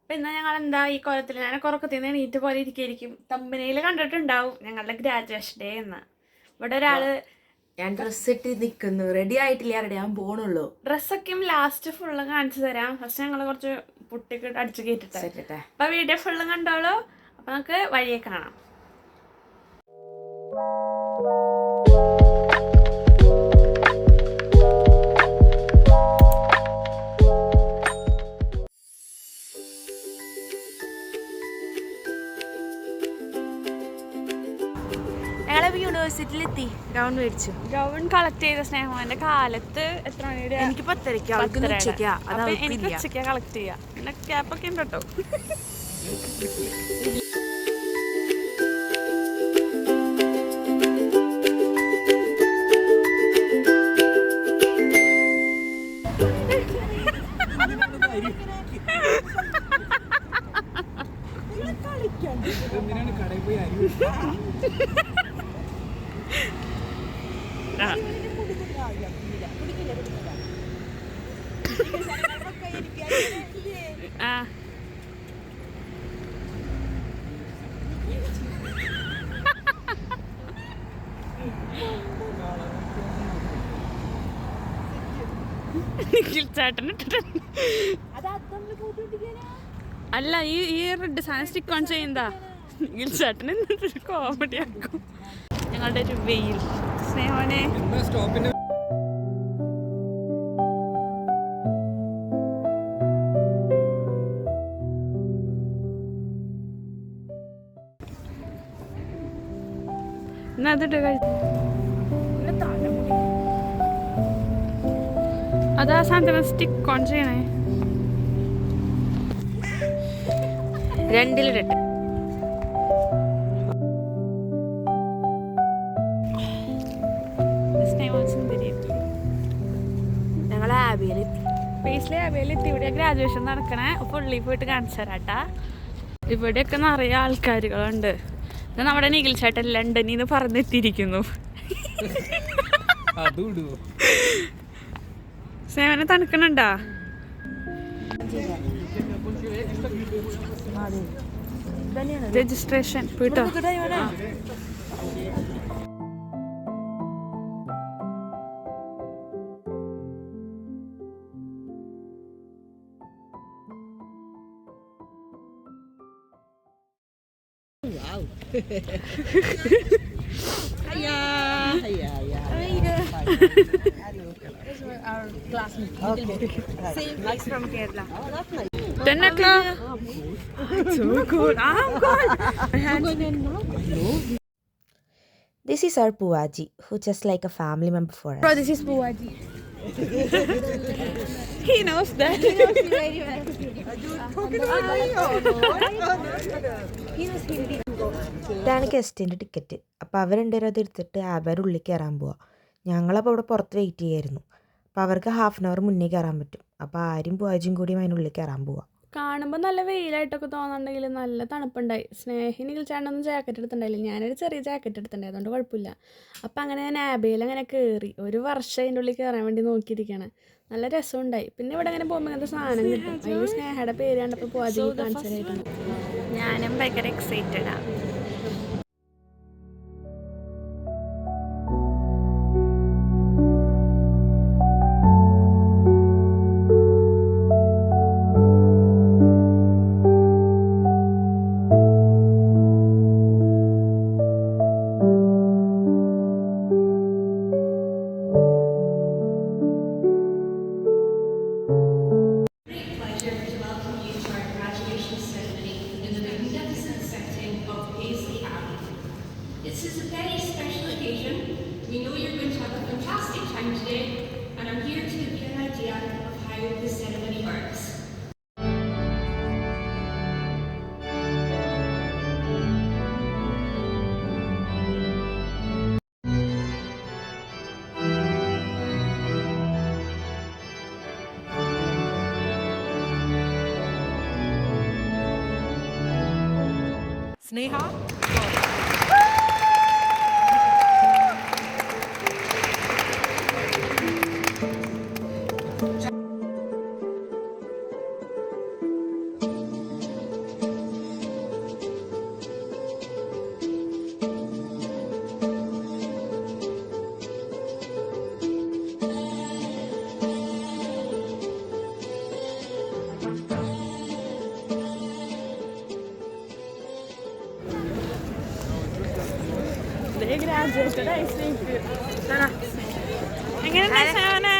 അപ്പം ഇന്ന് ഞങ്ങൾ എന്താ ഈ കോലത്തിൽ ഞാൻ ഉറക്കത്തിൽ നിന്ന് എണീറ്റ് പോലെ ഇരിക്കും. തമ്പനയിൽ കണ്ടിട്ടുണ്ടാവും ഞങ്ങളുടെ ഗ്രാജുവേഷൻ ഡേ എന്ന്. ഇവിടെ ഒരാള് ഞാൻ ഡ്രസ് ഇട്ട് നിൽക്കുന്നു, റെഡി ആയിട്ടില്ല, റെഡി ആകാൻ പോണുള്ളൂ. ഡ്രസ്സൊക്കെയും ലാസ്റ്റ് ഫുള്ള് കാണിച്ചു തരാം. ഫസ്റ്റ് ഞങ്ങൾ കുറച്ച് പുട്ടിക്ക് അടിച്ചു കയറ്റിട്ടെ. അപ്പം വീഡിയോ ഫുള്ളും കണ്ടോളൂ. അപ്പം നമുക്ക് വഴിയെ കാണാം. യൂണിവേഴ്സിറ്റിയിലെത്തി, ഗൗൺ മേടിച്ചു. ഗൗൺ കളക്ട് ചെയ്ത സ്നേഹമാന്റെ കാലത്ത് എത്ര മണിയുടെ? എനിക്ക് 10:30. എനിക്ക് ഉച്ചയ്ക്കാ കളക്ട് ചെയ്യാം. പിന്നെ ക്യാപ്പൊക്കെ ഉണ്ട് കേട്ടോ. ചേട്ടൻ അല്ല, ഈ റെഡ് സാധനം സ്റ്റിക്ക് ഓൺ ചെയ്യുന്നതാ. ചേട്ടൻ എന്നിട്ടൊരു കോമഡി ആക്കും. ഞങ്ങളുടെ ഒരു വെയിൽ സ്നേഹനെ അതാ സാധനം സ്റ്റിക്ക് ഓൺ ചെയ്യണേ. 2-2 ഞങ്ങൾ ആബിയിലെത്തി. പേസിലെ ആബിയിലെത്തി. ഇവിടെ ഗ്രാജുവേഷൻ നടക്കണേ. പുള്ളി പോയിട്ട് കാണിച്ചു തരാട്ടാ. ഇവിടെയൊക്കെ നിറയെ ആൾക്കാരുകളുണ്ട്. നമ്മുടെ നിഖിൽ ചേട്ടൻ ലണ്ടനിൽ നിന്ന് പറഞ്ഞെത്തിയിരിക്കുന്നു. സേവന തണുക്കണുണ്ടാ? രജിസ്ട്രേഷൻ പോയിട്ടോ. Our classmate. Okay. Same place from Kerala. Oh, that's nice. 10 o'clock. So good. I'm good. This is our Puaji, who just like a family member for us. Bro, this is Puaji. He knows that. He knows you very well. He knows Hindi. ഇതാണ് ഗസ്റ്റിൻ്റെ ticket. അപ്പോൾ അവർ രണ്ടുപേരും അത് എടുത്തിട്ട് ആബാരുടെ ഉള്ളിൽ കയറാൻ പോവാം. ഞങ്ങളപ്പോൾ അവിടെ പുറത്ത് വെയിറ്റ് ചെയ്യായിരുന്നു. അപ്പോൾ അവർക്ക് 1/2 hour മുന്നേ കയറാൻ പറ്റും. അപ്പോൾ ആരും പൂവാജിയും കൂടിയും അതിനുള്ളിൽ കയറാൻ പോവാം. കാണുമ്പോൾ നല്ല വെയിലായിട്ടൊക്കെ തോന്നുന്നുണ്ടെങ്കിൽ നല്ല തണുപ്പുണ്ടായി. സ്നേഹിനിൽ ചേട്ടനൊന്നും ജാക്കറ്റ് എടുത്തിട്ടുണ്ടായില്ല. ഞാനൊരു ചെറിയ ജാക്കറ്റ് എടുത്തിട്ടുണ്ടായി, അതുകൊണ്ട് കുഴപ്പമില്ല. അപ്പം അങ്ങനെ ഞാൻ ആബയിൽ അങ്ങനെ കയറി. 1 വർഷം അതിൻ്റെ ഉള്ളിൽ കയറാൻ വേണ്ടി നോക്കിയിരിക്കുകയാണ്. നല്ല രസമുണ്ടായി. പിന്നെ ഇവിടെ അങ്ങനെ പോകുമ്പോൾ അങ്ങനത്തെ സാധനം കിട്ടും. അതിൽ സ്നേഹയുടെ പേര് കണ്ടപ്പോൾ പൂവാജി കാണിച്ചതായിട്ടാണ്. ഞാനും ഭയങ്കര എക്സൈറ്റഡാണ്. This is a very special occasion. We know you're going to have a fantastic time today, and I'm here to give you an idea of how the ceremony works. Sneha. Graduated ice cream എങ്ങനെ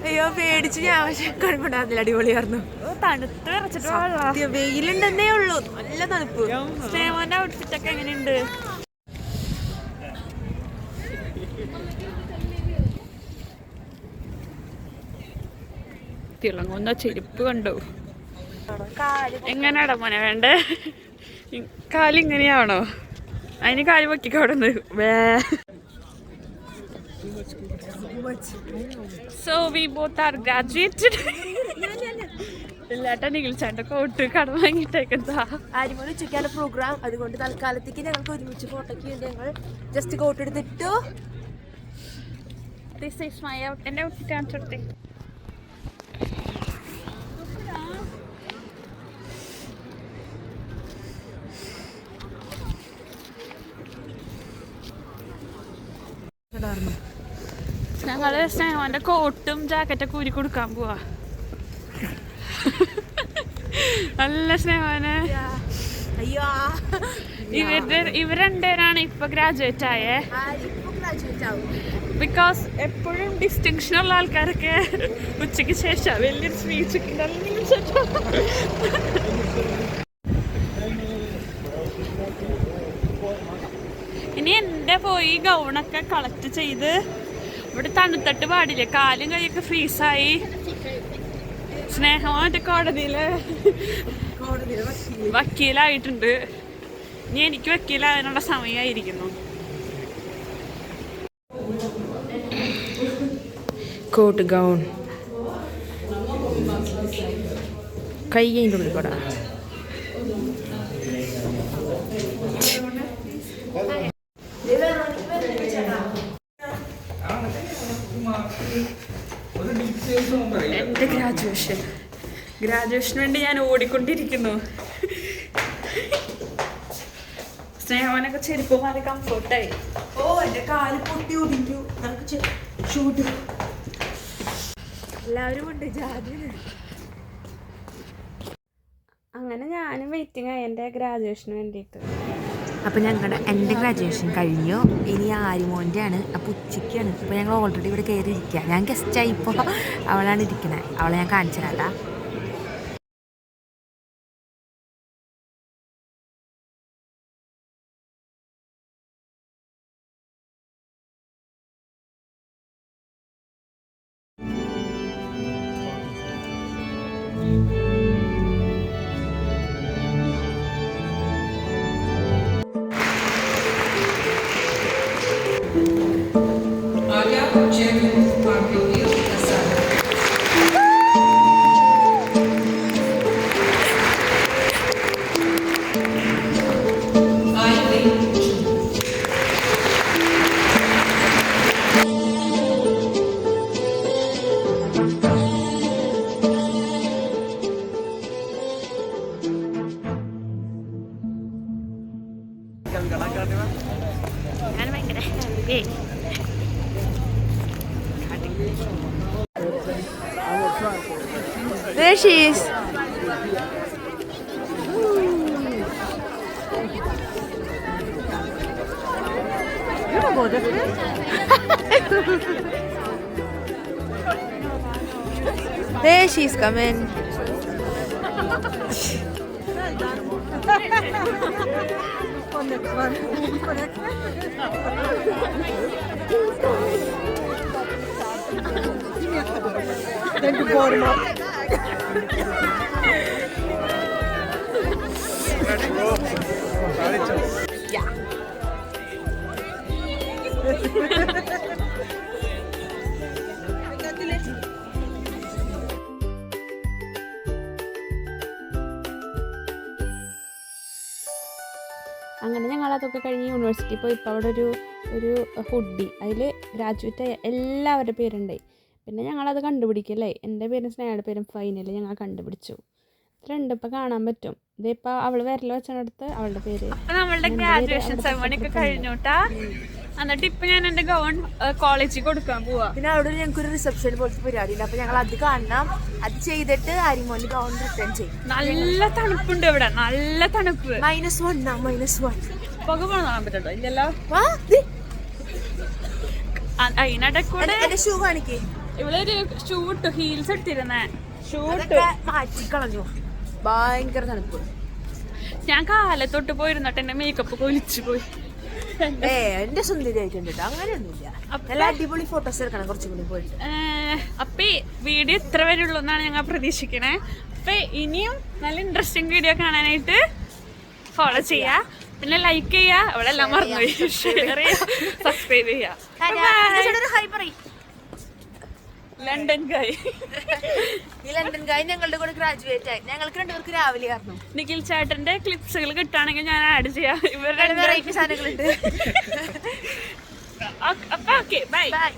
അയ്യോ പേടിച്ച് ഞാൻ പക്ഷെ കുഴപ്പമുണ്ടായിരുന്നില്ല, അടിപൊളിയായിരുന്നു. തണുത്ത് വിറച്ചിട്ട് വെയിലുണ്ടെന്നേ ഉള്ളൂ, നല്ല തണുപ്പ്. സ്നേഹന്റെ ഔട്ട്ഫിറ്റ് ഒക്കെ എങ്ങനെയുണ്ട്? തിളങ്ങുന്ന ചെരുപ്പ് കണ്ടു. എങ്ങനെയാടാ മോനെ വേണ്ടേ? കാലിങ്ങനെയാണോ? അതിന് കാല് പൊക്കിക്കോ അവിടെ നിന്ന്. So we both are graduated. എല്ലാട്ട നികിൽച്ചാൻ്റെ കോട്ട് കടം വാങ്ങിയിട്ടേക്കെന്താ ആര്യമോൻ ഉച്ചയ്ക്കാണ് പ്രോഗ്രാം, അതുകൊണ്ട് തൽക്കാലത്തേക്ക് ഞങ്ങൾക്ക് ഒരുമിച്ച് ഫോട്ടോയ്ക്ക് വേണ്ടി ഞങ്ങൾ ജസ്റ്റ് കോട്ട് എടുത്തിട്ടു. This is my out. എൻ്റെ ഔട്ട്ഫിറ്റ് കാണിച്ചെടുത്തേ. ഞങ്ങള് സ്നേഹന്റെ കോട്ടും ജാക്കറ്റൊക്കെ ഊരി കൊടുക്കാൻ പോവാ. നല്ല സ്നേഹനെ. അയ്യോ ഇവർ രണ്ടുപേരാണ് ഇപ്പൊ ഗ്രാജുവേറ്റ് ആയേ. ബിക്കോസ് എപ്പോഴും ഡിസ്റ്റിങ്ഷൻ ഉള്ള ആൾക്കാരൊക്കെ ഉച്ചയ്ക്ക് ശേഷം വലിയൊരു സ്പീച്ച് ഇനി എന്റെ പോയി ഗൗണൊക്കെ കളക്ട് ചെയ്ത് ഇവിടെ തണുത്തട്ട് പാടില്ലേ, കാലും കൈയൊക്കെ ഫ്രീസായി. സ്നേഹമായിട്ട് കോടതിയില് വക്കീലായിട്ടുണ്ട്. ഇനി എനിക്ക് വക്കീലാകാനുള്ള സമയമായിരിക്കുന്നു. കോട്ട് ഗൗൺ കൈ അതിൻ്റെ ഉള്ളിൽ കൂടെ. എൻ്റെ ഗ്രാജുവേഷന് വേണ്ടി ഞാൻ ഓടിക്കൊണ്ടിരിക്കുന്നു. സ്നേഹവനൊക്കെ ചെരുപ്പ് മാറി കംഫർട്ടായി. ഓ എൻ്റെ കാല് പൊട്ടി ഒടിഞ്ഞു. നമുക്ക് ഷൂട്ട് എല്ലാവരും ഉണ്ട് ജാതി. അങ്ങനെ ഞാനും വെയിറ്റിംഗ് ആയി എൻ്റെ ഗ്രാജുവേഷന് വേണ്ടിയിട്ട്. അപ്പോൾ എൻ്റെ ഗ്രാജുവേഷൻ കഴിഞ്ഞു. ഇനി ആര്യമോൻ്റെ ആണ്. അപ്പോൾ ഉച്ചയ്ക്കാണ്. ഇപ്പോൾ ഞങ്ങൾ ഓൾറെഡി ഇവിടെ കയറി ഇരിക്കുക. ഞാൻ ഗസ്റ്റായി. ഇപ്പോൾ അവളാണ് ഇരിക്കുന്നത്. അവളെ ഞാൻ കാണിച്ചു തരാട്ടാ. ഞാൻ ഭയങ്കര happy. There she is. You don't go this way. There she's coming. Then to bottom up. Yeah. അങ്ങനെ ഞങ്ങളതൊക്കെ കഴിഞ്ഞ് യൂണിവേഴ്സിറ്റി പോയി. ഇപ്പോൾ അവിടെ ഒരു ഹുഡി, അതിൽ ഗ്രാജുവേറ്റ് ആയ എല്ലാവരുടെ പേരുണ്ടായി. പിന്നെ ഞങ്ങളത് കണ്ടുപിടിക്കല്ലേ. എൻ്റെ പേരും സ്നേഹയുടെ പേരും ഫൈനലി ഞങ്ങൾ കണ്ടുപിടിച്ചു. ഇത്രയുണ്ട്, ഇപ്പോൾ കാണാൻ പറ്റും. ഇതിപ്പോൾ അവൾ വിരൽ വെച്ചടുത്ത് അവളുടെ പേര്. നമ്മളുടെ ഗ്രാജുവേഷൻ സെറമണി ഒക്കെ കഴിഞ്ഞോട്ടാ. എന്നിട്ട് ഇപ്പം ഞാൻ എൻ്റെ ഗൗൺ കോളേജിൽ കൊടുക്കാൻ പോവാ. പിന്നെ അവിടെ ഞങ്ങൾക്ക് ഒരു റിസപ്ഷൻ പോലത്തെ പരിപാടി ഉണ്ട്. അപ്പോൾ ഞങ്ങൾ അത് കാണണം. അത് ചെയ്തിട്ട് ആര്യമോന് ഗൗൺ റിട്ടേൺ ചെയ്യും. നല്ല തണുപ്പുണ്ട് ഇവിടെ, നല്ല തണുപ്പ്. -1 -1 പുക പോകാൻ പറ്റട്ടോ? ഇല്ലല്ലോ. അതിനിടക്കൂടെ എന്റെ ഷൂ കാണിക്കേ. ഇവളൊരു ഷൂ ഇട്ടു, ഹീൽസ് ഇട്ടിരുന്നേ. ഷൂ ഇട്ടു, മാറ്റിക്കളഞ്ഞു. ഭയങ്കര തണുപ്പ്. ഞാൻ കാലത്തൊട്ട് പോയിരുന്നിട്ട് എന്റെ മേക്കപ്പ് കൊലിച്ചു പോയി. എന്റെ സുന്ദരിയായിട്ടുണ്ട് കേട്ടോ, അങ്ങനെയൊന്നുമില്ല. നല്ല അടിപൊളി ഫോട്ടോസ് എടുക്കണം കുറച്ചും കൂടി പോയിട്ട്. അപ്പൊ വീഡിയോ ഇത്ര വരെ ഉള്ളൂ എന്നാണ് ഞങ്ങൾ പ്രതീക്ഷിക്കണേ. അപ്പൊ ഇനിയും നല്ല ഇൻട്രസ്റ്റിംഗ് വീഡിയോ കാണാനായിട്ട് ഫോളോ ചെയ്യാ, പിന്നെ ലൈക്ക് ചെയ്യാ, അവിടെ എല്ലാം മറന്നുപോയി, ഷെയർ ചെയ്യാ, സബ്സ്ക്രൈബ് ചെയ്യാ. ഹായ് പറയും. ലണ്ടൻ ഗായ്. ഈ ലണ്ടൻ ഗായ് ഞങ്ങളുടെ കൂടെ ഗ്രാജുവേറ്റ് ആയി. ഞങ്ങൾക്ക് രണ്ടുപേർക്ക് രാവിലെ ആയിരുന്നു. നിഖിൽ ചേട്ടന്റെ ക്ലിപ്സുകൾ കിട്ടുകയാണെങ്കിൽ ഞാൻ ആഡ് ചെയ്യാം. വെറൈറ്റി സാധനങ്ങളുണ്ട്. അപ്പൊ ഓക്കെ ബൈ. ബൈ.